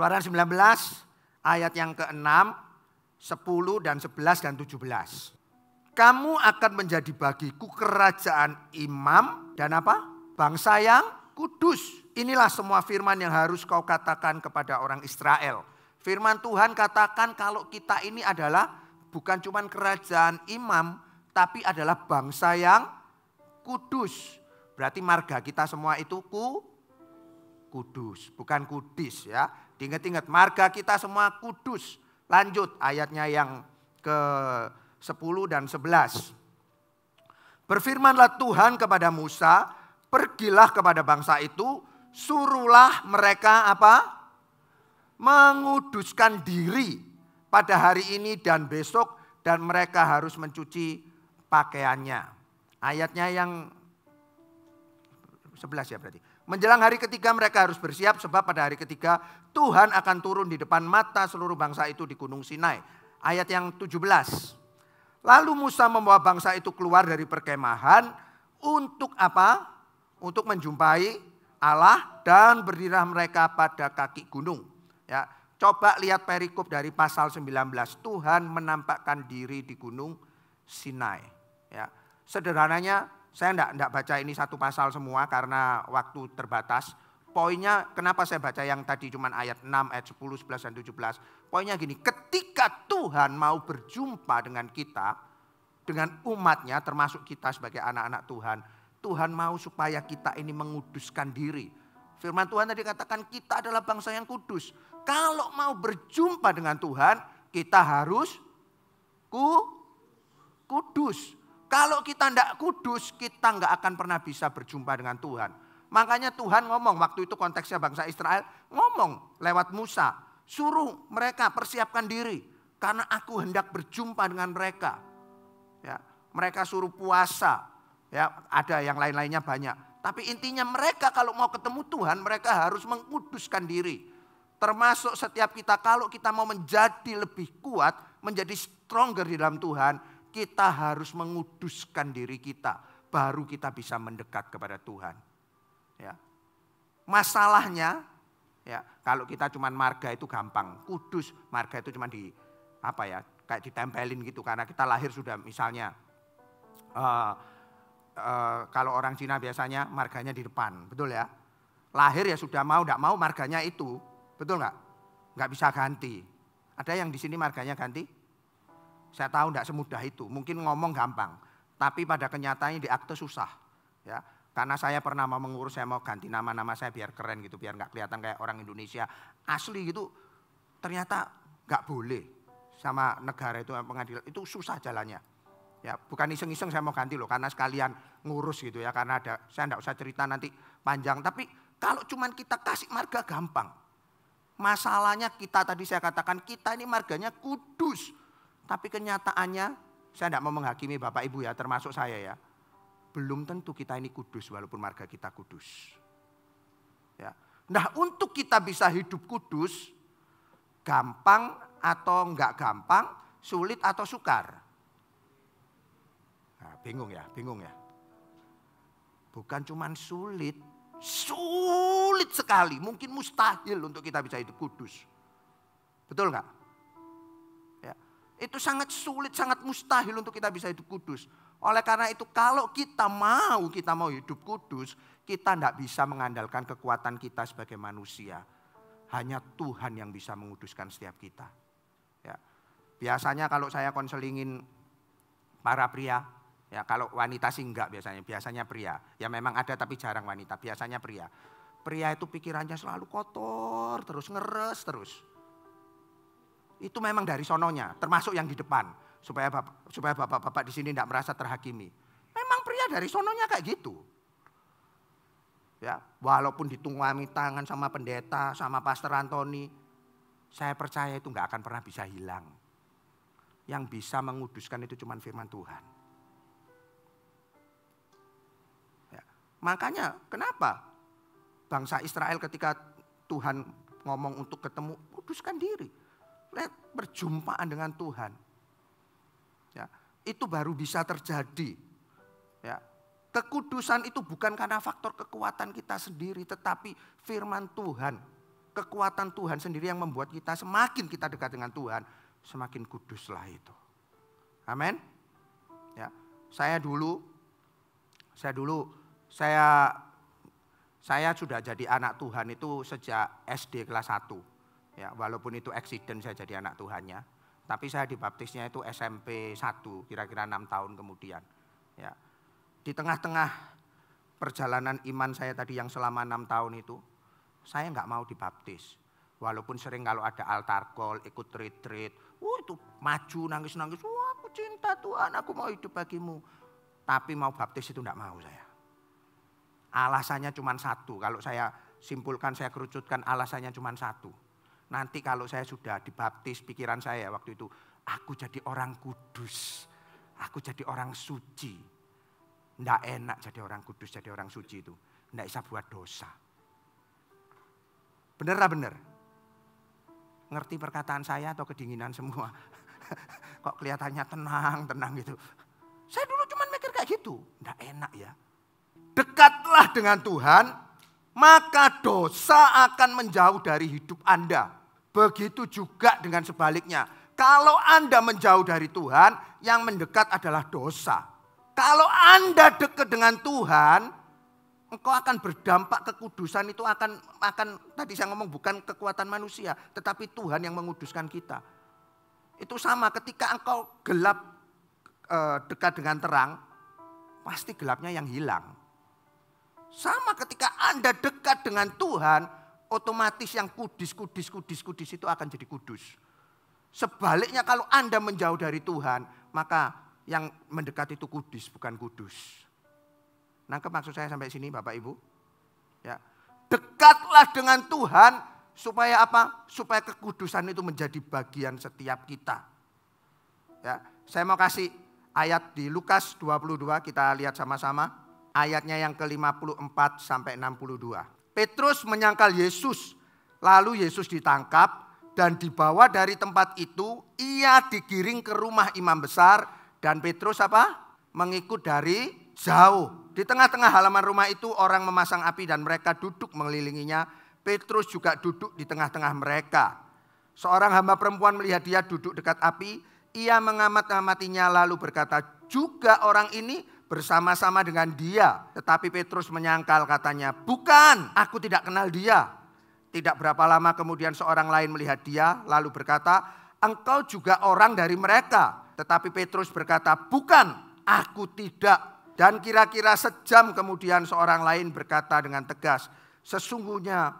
Keluaran 19 ayat yang ke-6, 10 dan 11 dan 17. Kamu akan menjadi bagiku kerajaan imam dan apa? Bangsa yang kudus. Inilah semua firman yang harus kau katakan kepada orang Israel. Firman Tuhan katakan kalau kita ini adalah bukan cuma kerajaan imam, tapi adalah bangsa yang kudus. Berarti marga kita semua itu kudus, bukan kudis ya. Diingat-ingat, marga kita semua kudus. Lanjut ayatnya yang ke-10 dan 11. Berfirmanlah Tuhan kepada Musa, pergilah kepada bangsa itu, suruhlah mereka apa? Menguduskan diri pada hari ini dan besok, dan mereka harus mencuci pakaiannya. Ayatnya yang 11 ya berarti. Menjelang hari ketiga mereka harus bersiap, sebab pada hari ketiga Tuhan akan turun di depan mata seluruh bangsa itu di Gunung Sinai. Ayat yang 17. Lalu Musa membawa bangsa itu keluar dari perkemahan untuk apa? Untuk menjumpai Allah dan berdirilah mereka pada kaki gunung. Ya, coba lihat perikop dari pasal 19. Tuhan menampakkan diri di Gunung Sinai. Ya, sederhananya saya enggak baca ini satu pasal semua karena waktu terbatas. Poinnya kenapa saya baca yang tadi cuma ayat 6, ayat 10, 11 dan 17. Poinnya gini, ketika Tuhan mau berjumpa dengan kita, dengan umatnya termasuk kita sebagai anak-anak Tuhan. Tuhan mau supaya kita ini menguduskan diri. Firman Tuhan tadi katakan kita adalah bangsa yang kudus. Kalau mau berjumpa dengan Tuhan, kita harus kudus. Kalau kita tidak kudus, kita nggak akan pernah bisa berjumpa dengan Tuhan. Makanya Tuhan ngomong, waktu itu konteksnya bangsa Israel, ngomong lewat Musa. Suruh mereka persiapkan diri, karena aku hendak berjumpa dengan mereka. Ya, mereka suruh puasa, ya, ada yang lain-lainnya banyak. Tapi intinya mereka kalau mau ketemu Tuhan, mereka harus menguduskan diri. Termasuk setiap kita, kalau kita mau menjadi lebih kuat, menjadi stronger di dalam Tuhan, kita harus menguduskan diri kita, baru kita bisa mendekat kepada Tuhan. Ya. Masalahnya, ya, kalau kita cuma marga itu gampang, kudus marga itu cuma di apa ya, kayak ditempelin gitu, karena kita lahir sudah misalnya, kalau orang Cina biasanya marganya di depan, betul ya? Lahir ya sudah mau, tidak mau marganya itu, betul nggak? Nggak bisa ganti. Ada yang di sini marganya ganti? Saya tahu tidak semudah itu, mungkin ngomong gampang, tapi pada kenyataannya di akte susah. Ya, karena saya pernah mau mengurus, saya mau ganti nama saya biar keren gitu, biar nggak kelihatan kayak orang Indonesia asli gitu. Ternyata nggak boleh sama negara itu, pengadilan itu susah jalannya. Ya, bukan iseng-iseng saya mau ganti loh, karena sekalian ngurus gitu ya, karena ada, saya nggak usah cerita nanti panjang. Tapi kalau cuman kita kasih marga gampang. Masalahnya kita tadi saya katakan kita ini marganya kudus. Tapi kenyataannya, saya tidak mau menghakimi Bapak Ibu ya, termasuk saya ya. Belum tentu kita ini kudus walaupun marga kita kudus. Ya. Nah, untuk kita bisa hidup kudus, gampang atau enggak gampang, sulit atau sukar? Nah, bingung ya. Bukan cuma sulit sekali, mungkin mustahil untuk kita bisa hidup kudus. Betul enggak? Itu sangat sulit, sangat mustahil untuk kita bisa hidup kudus. Oleh karena itu kalau kita mau hidup kudus, kita tidak bisa mengandalkan kekuatan kita sebagai manusia. Hanya Tuhan yang bisa menguduskan setiap kita. Ya. Biasanya kalau saya konselingin para pria, ya kalau wanita sih enggak biasanya pria. Ya memang ada tapi jarang wanita, biasanya pria. Pria itu pikirannya selalu kotor, terus ngeres terus. Itu memang dari sononya, termasuk yang di depan, supaya bapak-bapak di sini tidak merasa terhakimi. Memang pria dari sononya kayak gitu. Ya, walaupun ditunggangi tangan sama pendeta, sama Pastor Antoni, saya percaya itu nggak akan pernah bisa hilang. Yang bisa menguduskan itu cuma firman Tuhan. Ya, makanya kenapa bangsa Israel ketika Tuhan ngomong untuk ketemu, kuduskan diri. Berjumpaan dengan Tuhan. Ya, itu baru bisa terjadi. Ya, kekudusan itu bukan karena faktor kekuatan kita sendiri, tetapi firman Tuhan. kekuatan Tuhan sendiri yang membuat kita semakin kita dekat dengan Tuhan, semakin kuduslah itu. Amin. Ya, saya sudah jadi anak Tuhan itu sejak SD kelas 1. Ya, walaupun itu accident saya jadi anak Tuhannya. Tapi saya dibaptisnya itu SMP 1, kira-kira 6 tahun kemudian. Ya. Di tengah-tengah perjalanan iman saya tadi yang selama 6 tahun itu, saya nggak mau dibaptis. Walaupun sering kalau ada altar call, ikut retreat, itu maju nangis-nangis, wah aku cinta Tuhan, aku mau hidup bagimu. Tapi mau baptis itu nggak mau saya. Alasannya cuma satu, kalau saya simpulkan, saya kerucutkan alasannya cuma satu. Nanti kalau saya sudah dibaptis, pikiran saya waktu itu, aku jadi orang kudus, aku jadi orang suci. Nggak enak jadi orang kudus, jadi orang suci itu. Nggak bisa buat dosa. Bener lah bener? Ngerti perkataan saya atau kedinginan semua? Kok kelihatannya tenang gitu. Saya dulu cuma mikir kayak gitu. Nggak enak ya. Dekatlah dengan Tuhan, maka dosa akan menjauh dari hidup Anda. Begitu juga dengan sebaliknya. Kalau Anda menjauh dari Tuhan, yang mendekat adalah dosa. Kalau Anda dekat dengan Tuhan, engkau akan berdampak kekudusan itu akan tadi saya ngomong bukan kekuatan manusia, tetapi Tuhan yang menguduskan kita. Itu sama ketika engkau gelap dekat dengan terang, pasti gelapnya yang hilang. Sama ketika Anda dekat dengan Tuhan, otomatis yang kudus itu akan jadi kudus. Sebaliknya kalau Anda menjauh dari Tuhan, maka yang mendekat itu kudus, bukan kudus. Nangkep maksud saya sampai sini Bapak Ibu? Ya. Dekatlah dengan Tuhan supaya apa? Supaya kekudusan itu menjadi bagian setiap kita. Ya, saya mau kasih ayat di Lukas 22, kita lihat sama-sama. Ayatnya yang ke-54 sampai 62. Petrus menyangkal Yesus, lalu Yesus ditangkap dan dibawa dari tempat itu, ia digiring ke rumah imam besar dan Petrus apa? Mengikut dari jauh. Di tengah-tengah halaman rumah itu orang memasang api dan mereka duduk mengelilinginya. Petrus juga duduk di tengah-tengah mereka. Seorang hamba perempuan melihat dia duduk dekat api, ia mengamat-amatinya lalu berkata, juga orang ini bersama-sama dengan dia. Tetapi Petrus menyangkal, katanya, bukan, aku tidak kenal dia. Tidak berapa lama kemudian seorang lain melihat dia lalu berkata, engkau juga orang dari mereka. Tetapi Petrus berkata, bukan, aku tidak. Dan kira-kira sejam kemudian seorang lain berkata dengan tegas, sesungguhnya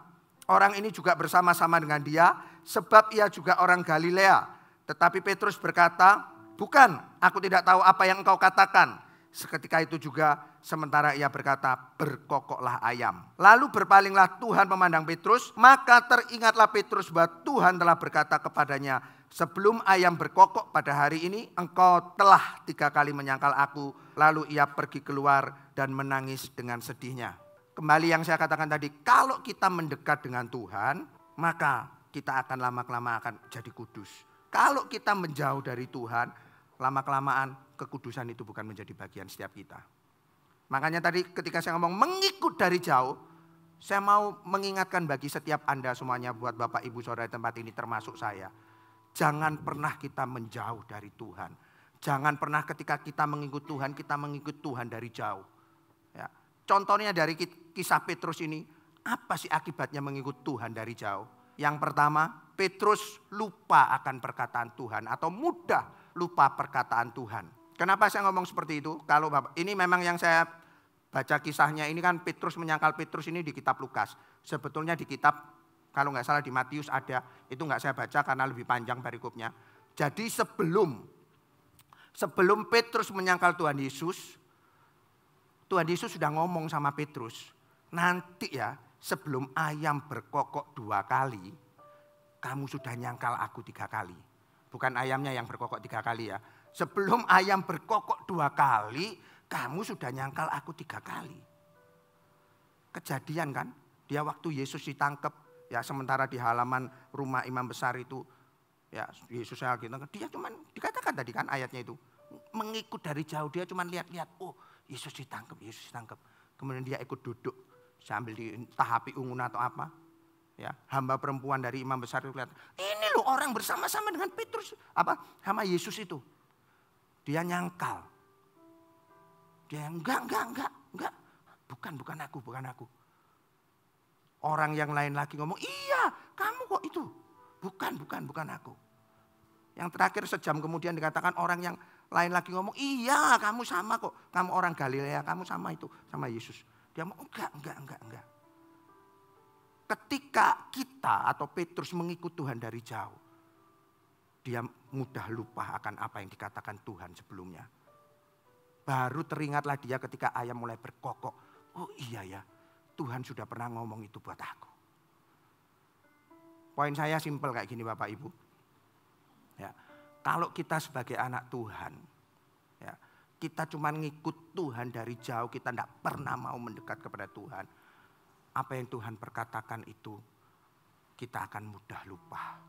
orang ini juga bersama-sama dengan dia sebab ia juga orang Galilea. Tetapi Petrus berkata, bukan, aku tidak tahu apa yang engkau katakan. Seketika itu juga sementara ia berkata, berkokoklah ayam. Lalu berpalinglah Tuhan memandang Petrus, maka teringatlah Petrus bahwa Tuhan telah berkata kepadanya, sebelum ayam berkokok pada hari ini, engkau telah 3 kali menyangkal aku. Lalu ia pergi keluar dan menangis dengan sedihnya. Kembali yang saya katakan tadi, kalau kita mendekat dengan Tuhan, maka kita akan lama-kelamaan akan jadi kudus. Kalau kita menjauh dari Tuhan, lama-kelamaan kekudusan itu bukan menjadi bagian setiap kita. Makanya tadi ketika saya ngomong mengikut dari jauh, saya mau mengingatkan bagi setiap Anda semuanya, buat Bapak Ibu Saudara di tempat ini termasuk saya. Jangan pernah kita menjauh dari Tuhan. Jangan pernah ketika kita mengikut Tuhan, kita mengikut Tuhan dari jauh. Ya. Contohnya dari kisah Petrus ini, apa sih akibatnya mengikut Tuhan dari jauh? Yang pertama, Petrus lupa akan perkataan Tuhan atau mudah lupa perkataan Tuhan. Kenapa saya ngomong seperti itu? Kalau Bapak, ini memang yang saya baca kisahnya ini kan Petrus menyangkal Petrus ini di kitab Lukas. Sebetulnya di kitab, kalau nggak salah di Matius ada, itu nggak saya baca karena lebih panjang perikopnya. Jadi sebelum Petrus menyangkal Tuhan Yesus sudah ngomong sama Petrus, nanti ya sebelum ayam berkokok 2 kali, kamu sudah nyangkal aku 3 kali. Bukan ayamnya yang berkokok 3 kali ya. Sebelum ayam berkokok 2 kali, kamu sudah nyangkal aku 3 kali. Kejadian kan, dia waktu Yesus ditangkap, ya sementara di halaman rumah imam besar itu, ya Yesus gitu, dia cuman dikatakan tadi kan ayatnya itu, mengikut dari jauh, dia cuman lihat-lihat, oh Yesus ditangkap. Kemudian dia ikut duduk sambil ditahapi unggun atau apa. Ya, hamba perempuan dari imam besar itu lihat, ini loh orang bersama-sama dengan Petrus, sama Yesus itu. Dia nyangkal. Dia enggak. Bukan aku. Orang yang lain lagi ngomong, iya kamu kok itu. Bukan aku. Yang terakhir sejam kemudian dikatakan orang yang lain lagi ngomong, iya kamu sama kok. Kamu orang Galilea, kamu sama itu, sama Yesus. Dia ngomong, enggak. Ketika kita atau Petrus mengikut Tuhan dari jauh, dia mudah lupa akan apa yang dikatakan Tuhan sebelumnya. Baru teringatlah dia ketika ayam mulai berkokok. Oh iya ya, Tuhan sudah pernah ngomong itu buat aku. Poin saya simpel kayak gini Bapak Ibu. Ya, kalau kita sebagai anak Tuhan, ya, kita cuma ngikut Tuhan dari jauh, kita tidak pernah mau mendekat kepada Tuhan. Apa yang Tuhan perkatakan itu, kita akan mudah lupa.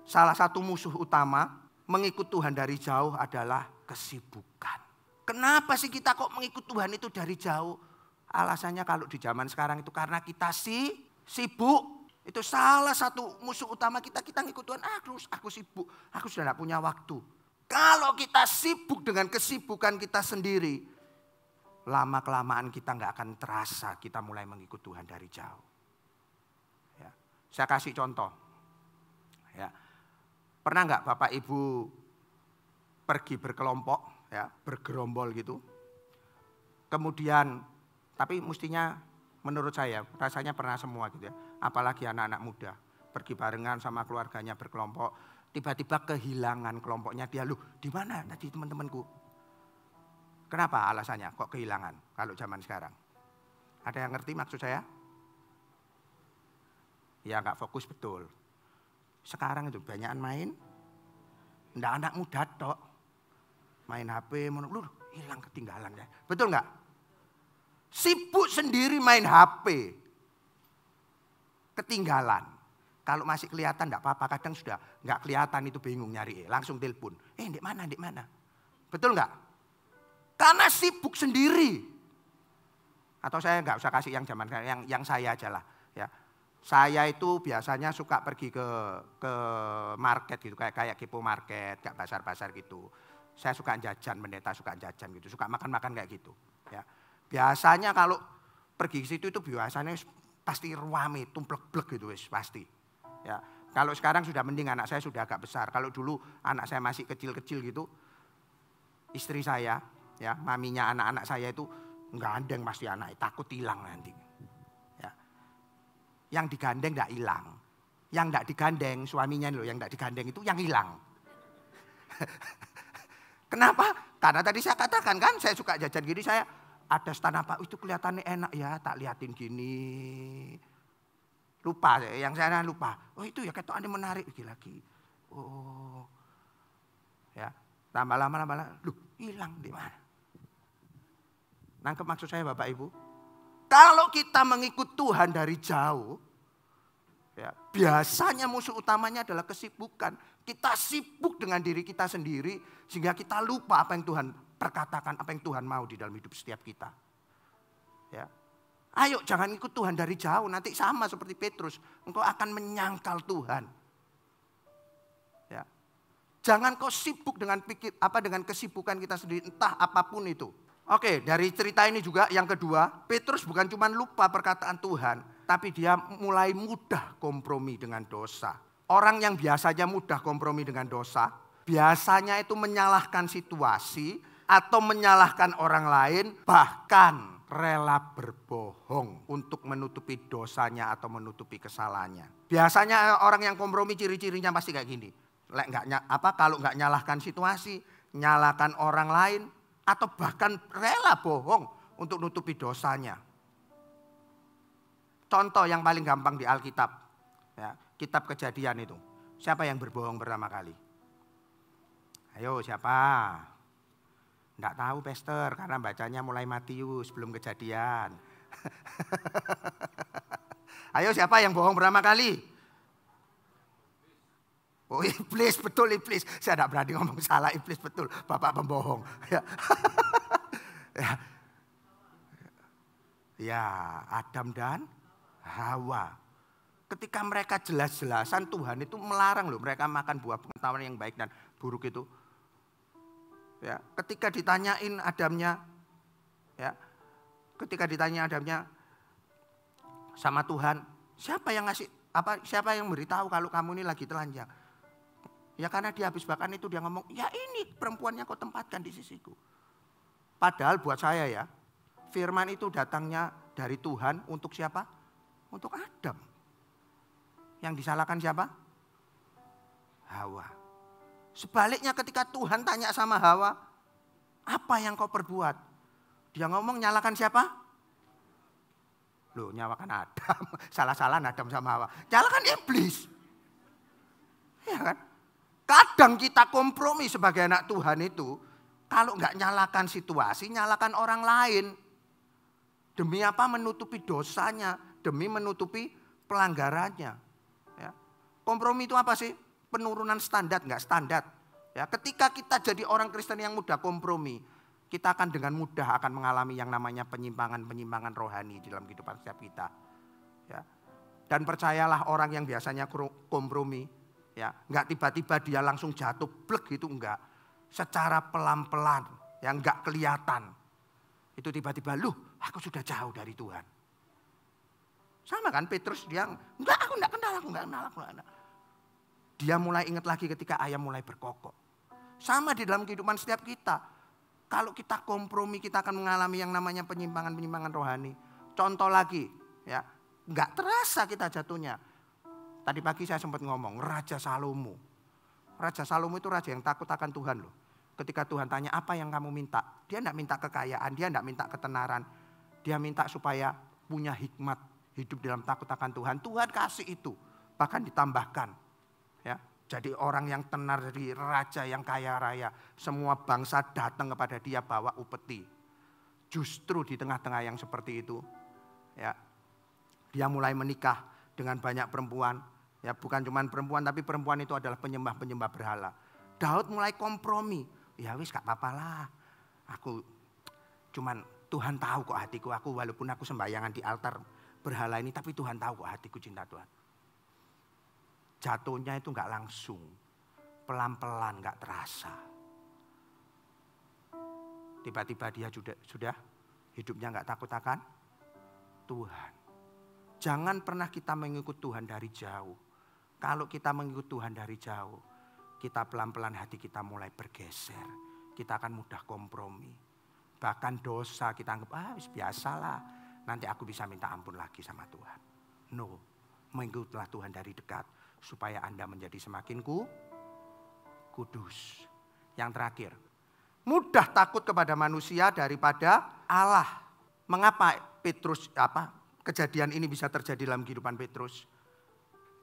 Salah satu musuh utama mengikut Tuhan dari jauh adalah kesibukan. Kenapa sih kita kok mengikut Tuhan itu dari jauh? Alasannya kalau di zaman sekarang itu karena kita sibuk. Itu salah satu musuh utama kita ngikut Tuhan. Aku sibuk, aku sudah tidak punya waktu. Kalau kita sibuk dengan kesibukan kita sendiri, lama-kelamaan kita nggak akan terasa kita mulai mengikut Tuhan dari jauh. Ya, saya kasih contoh. Ya, pernah nggak Bapak Ibu pergi berkelompok, ya, bergerombol gitu. Kemudian, tapi mestinya menurut saya rasanya pernah semua gitu ya. Apalagi anak-anak muda pergi barengan sama keluarganya berkelompok, tiba-tiba kehilangan kelompoknya dia. Loh, di mana tadi teman-temanku? Kenapa alasannya kok kehilangan kalau zaman sekarang? Ada yang ngerti maksud saya? Ya nggak fokus betul. Sekarang itu banyakan main, ndak anak muda tok. Main HP, hilang ketinggalan ya. Betul nggak? Sibuk sendiri main HP. Ketinggalan. Kalau masih kelihatan enggak apa-apa, kadang sudah enggak kelihatan itu bingung nyari, langsung telepon. Di mana? Betul enggak? Karena sibuk sendiri. Atau saya enggak usah kasih yang zaman sekarang, yang saya aja lah. Ya. Saya itu biasanya suka pergi ke market gitu, kayak Kipo Market, kayak pasar-pasar gitu. Saya suka jajan, pendeta suka jajan gitu, suka makan-makan kayak gitu. Ya. Biasanya kalau pergi ke situ itu biasanya pasti ruame, tumplek-blek gitu wis pasti. Ya, kalau sekarang sudah mending anak saya sudah agak besar. Kalau dulu anak saya masih kecil-kecil gitu, istri saya, ya, maminya anak-anak saya itu gandeng pasti anak, takut hilang nanti. Ya. Yang digandeng enggak hilang. Yang enggak digandeng suaminya loh, yang enggak digandeng itu yang hilang. Kenapa? Karena tadi saya katakan kan, saya suka jajan gini, saya ada stand apa, itu kelihatannya enak ya, tak liatin gini. Lupa, yang saya lupa. Oh itu ya ketokannya menarik lagi. Oh, ya tambah lama, hilang di mana? Nangkep maksud saya Bapak Ibu? Kalau kita mengikut Tuhan dari jauh, ya, biasanya musuh utamanya adalah kesibukan. Kita sibuk dengan diri kita sendiri, sehingga kita lupa apa yang Tuhan perkatakan, apa yang Tuhan mau di dalam hidup setiap kita. Ya. Ayo jangan ikut Tuhan dari jauh, nanti sama seperti Petrus, engkau akan menyangkal Tuhan. Ya. Jangan kau sibuk dengan dengan kesibukan kita sendiri, entah apapun itu. Oke, dari cerita ini juga yang kedua, Petrus bukan cuma lupa perkataan Tuhan, tapi dia mulai mudah kompromi dengan dosa. Orang yang biasanya mudah kompromi dengan dosa, biasanya itu menyalahkan situasi, atau menyalahkan orang lain, bahkan rela berbohong untuk menutupi dosanya atau menutupi kesalahannya. Biasanya orang yang kompromi ciri-cirinya pasti kayak gini. Kalau nggak nyalahkan situasi, nyalahkan orang lain, atau bahkan rela bohong untuk nutupi dosanya. Contoh yang paling gampang di Alkitab, ya, kitab Kejadian itu. Siapa yang berbohong pertama kali? Ayo siapa? Enggak tahu Pastor, karena bacanya mulai Matius belum Kejadian. Ayo siapa yang bohong pertama kali? Oh iblis, betul iblis. Saya tidak berani ngomong salah, iblis betul. Bapak pembohong. Ya, Adam dan Hawa. Ketika mereka jelas-jelasan Tuhan itu melarang loh mereka makan buah pengetahuan yang baik dan buruk itu. Ya, ketika ditanyain Adamnya, ya, ketika ditanya Adamnya sama Tuhan, siapa yang beritahu kalau kamu ini lagi telanjang? Ya karena dia habis makan itu dia ngomong, ya ini perempuan yang kau tempatkan di sisiku. Padahal buat saya ya, firman itu datangnya dari Tuhan untuk siapa? Untuk Adam. Yang disalahkan siapa? Hawa. Sebaliknya ketika Tuhan tanya sama Hawa, apa yang kau perbuat? Dia ngomong nyalakan siapa? Loh, nyalakan Adam. Salah-salah Adam sama Hawa. Nyalakan iblis. Ya kan? Kadang kita kompromi sebagai anak Tuhan itu, kalau nggak nyalakan situasi, nyalakan orang lain. Demi apa? Menutupi dosanya, demi menutupi pelanggarannya. Ya. Kompromi itu apa sih? Penurunan standar, nggak standar. Ya, ketika kita jadi orang Kristen yang mudah kompromi, kita akan dengan mudah akan mengalami yang namanya penyimpangan-penyimpangan rohani di dalam kehidupan setiap kita. Ya. Dan percayalah orang yang biasanya kompromi, ya, nggak tiba-tiba dia langsung jatuh blek gitu, enggak. Secara pelan-pelan, yang nggak kelihatan. Itu tiba-tiba, aku sudah jauh dari Tuhan. Sama kan Petrus dia, aku enggak kenal. Dia mulai ingat lagi ketika ayam mulai berkokok. Sama di dalam kehidupan setiap kita. Kalau kita kompromi kita akan mengalami yang namanya penyimpangan-penyimpangan rohani. Contoh lagi, ya, enggak terasa kita jatuhnya. Tadi pagi saya sempat ngomong, Raja Salomo. Raja Salomo itu raja yang takut akan Tuhan loh. Ketika Tuhan tanya apa yang kamu minta, dia enggak minta kekayaan, dia enggak minta ketenaran. Dia minta supaya punya hikmat. Hidup dalam takut akan Tuhan, Tuhan kasih itu. Bahkan ditambahkan. Ya, jadi orang yang tenar, dari raja yang kaya raya. Semua bangsa datang kepada dia bawa upeti. Justru di tengah-tengah yang seperti itu. Ya, dia mulai menikah dengan banyak perempuan. Ya, bukan cuma perempuan, tapi perempuan itu adalah penyembah-penyembah berhala. Daud mulai kompromi. Ya wis gak apa-apa lah. Aku cuman Tuhan tahu kok hatiku. Aku walaupun aku sembayangan di altar berhala ini, tapi Tuhan tahu kok hatiku cinta Tuhan. Jatuhnya itu enggak langsung. Pelan-pelan enggak terasa. Tiba-tiba dia sudah hidupnya enggak takut akan Tuhan. Jangan pernah kita mengikut Tuhan dari jauh. Kalau kita mengikut Tuhan dari jauh, kita pelan-pelan hati kita mulai bergeser. Kita akan mudah kompromi. Bahkan dosa kita anggap, biasalah. Nanti aku bisa minta ampun lagi sama Tuhan. No, mengikutlah Tuhan dari dekat. Supaya Anda menjadi semakin kudus. Yang terakhir, mudah takut kepada manusia daripada Allah. Mengapa kejadian ini bisa terjadi dalam kehidupan Petrus?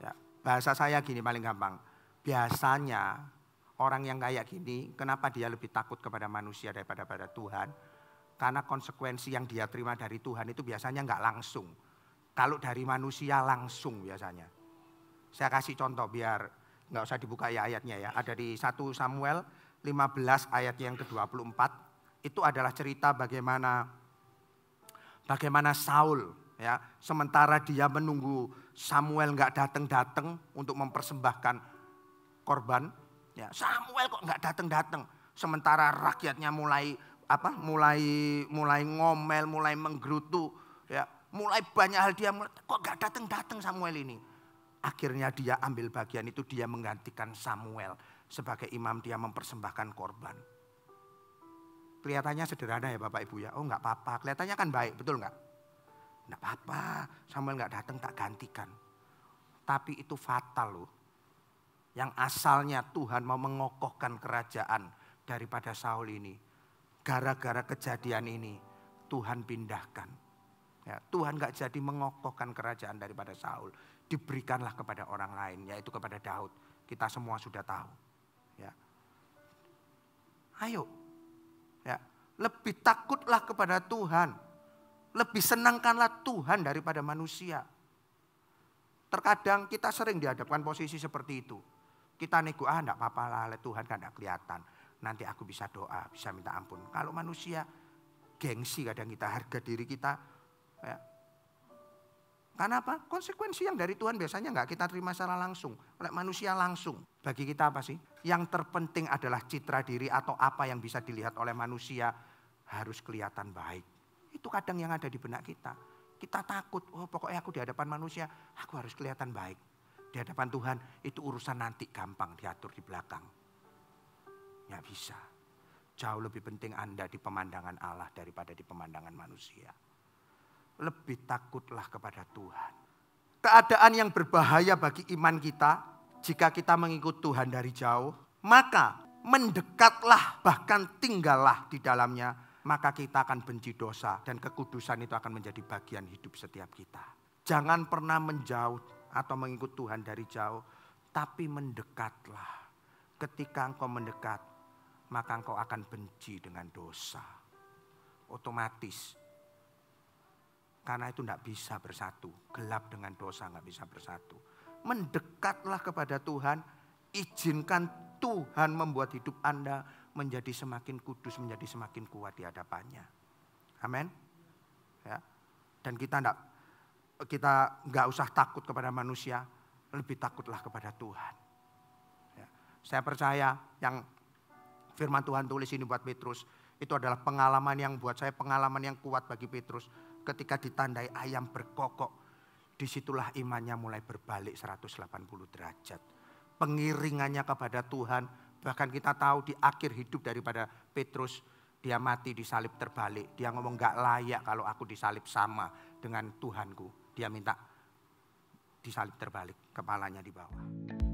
Ya, bahasa saya gini paling gampang. Biasanya orang yang kayak gini, kenapa dia lebih takut kepada manusia daripada pada Tuhan? Karena konsekuensi yang dia terima dari Tuhan itu biasanya enggak langsung. Kalau dari manusia langsung biasanya. Saya kasih contoh biar enggak usah dibuka ya ayatnya ya. Ada di 1 Samuel 15 ayat yang ke-24. Itu adalah cerita bagaimana Saul ya. Sementara dia menunggu Samuel enggak datang-datang untuk mempersembahkan korban. Ya, Samuel kok enggak datang-datang. Sementara rakyatnya mulai ngomel, mulai menggerutu, ya, mulai banyak hal dia kok gak datang Samuel ini. Akhirnya dia ambil bagian itu, dia menggantikan Samuel sebagai imam, dia mempersembahkan korban. Kelihatannya sederhana ya Bapak Ibu ya, gak apa-apa, kelihatannya kan baik, betul gak? Gak apa-apa, Samuel gak datang tak gantikan. Tapi itu fatal loh. Yang asalnya Tuhan mau mengokohkan kerajaan daripada Saul ini. Gara-gara kejadian ini Tuhan pindahkan. Ya, Tuhan gak jadi mengokohkan kerajaan daripada Saul. Diberikanlah kepada orang lain, yaitu kepada Daud. Kita semua sudah tahu. Ya. Ayo, ya, lebih takutlah kepada Tuhan. Lebih senangkanlah Tuhan daripada manusia. Terkadang kita sering dihadapkan posisi seperti itu. Kita nego, enggak apa-apa lah, Tuhan kan enggak kelihatan. Nanti aku bisa doa, bisa minta ampun. Kalau manusia gengsi kadang kita, harga diri kita. Ya. Karena apa? Konsekuensi yang dari Tuhan biasanya nggak kita terima secara langsung. Oleh manusia langsung. Bagi kita apa sih? Yang terpenting adalah citra diri atau apa yang bisa dilihat oleh manusia harus kelihatan baik. Itu kadang yang ada di benak kita. Kita takut, oh pokoknya aku di hadapan manusia, aku harus kelihatan baik. Di hadapan Tuhan itu urusan nanti gampang diatur di belakang. Nggak bisa. Jauh lebih penting Anda di pemandangan Allah daripada di pemandangan manusia. Lebih takutlah kepada Tuhan. Keadaan yang berbahaya bagi iman kita, jika kita mengikut Tuhan dari jauh, maka mendekatlah bahkan tinggallah di dalamnya, maka kita akan benci dosa dan kekudusan itu akan menjadi bagian hidup setiap kita. Jangan pernah menjauh atau mengikut Tuhan dari jauh, tapi mendekatlah. Ketika engkau mendekat, maka engkau akan benci dengan dosa. Otomatis. Karena itu tidak bisa bersatu. Gelap dengan dosa tidak bisa bersatu. Mendekatlah kepada Tuhan. Izinkan Tuhan membuat hidup Anda menjadi semakin kudus, menjadi semakin kuat di hadapannya. Amin. Ya. Dan kita nggak usah takut kepada manusia. Lebih takutlah kepada Tuhan. Ya. Saya percaya yang firman Tuhan tulis ini buat Petrus. Itu adalah pengalaman yang buat saya pengalaman yang kuat bagi Petrus. Ketika ditandai ayam berkokok, disitulah imannya mulai berbalik 180 derajat. Pengiringannya kepada Tuhan, bahkan kita tahu di akhir hidup daripada Petrus, dia mati disalib terbalik. Dia ngomong gak layak kalau aku disalib sama dengan Tuhanku. Dia minta disalib terbalik, kepalanya di bawah.